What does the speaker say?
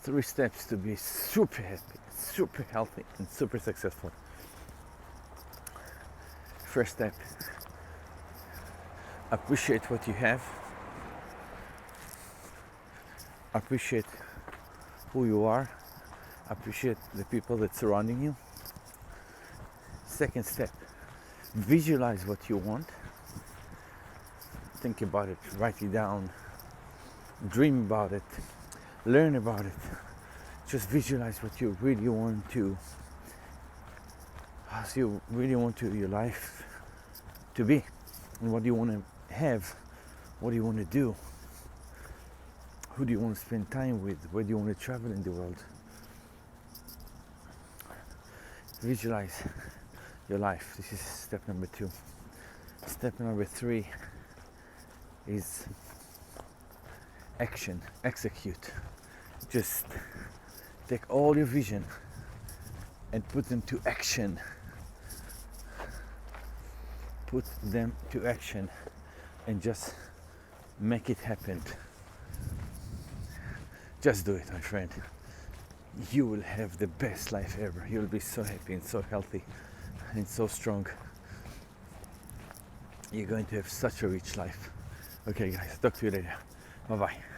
3 steps to be super happy, super healthy, and super successful. First step, appreciate what you have. Appreciate who you are. Appreciate the people that surrounding you. Second step, visualize what you want. Think about it, write it down, dream about it, learn about it. Just visualize what you really want to, how you really want to your life to be, and what do you want to have, what do you want to do, who do you want to spend time with, where do you want to travel in the world. Visualize your life. This is step number 2. Step number 3 is action, execute. Just take all your vision and put them to action. Put them to action and just make it happen. Just do it, my friend. You will have the best life ever. You'll be so happy and so healthy and so strong. You're going to have such a rich life. Okay guys, talk to you later. Bye bye.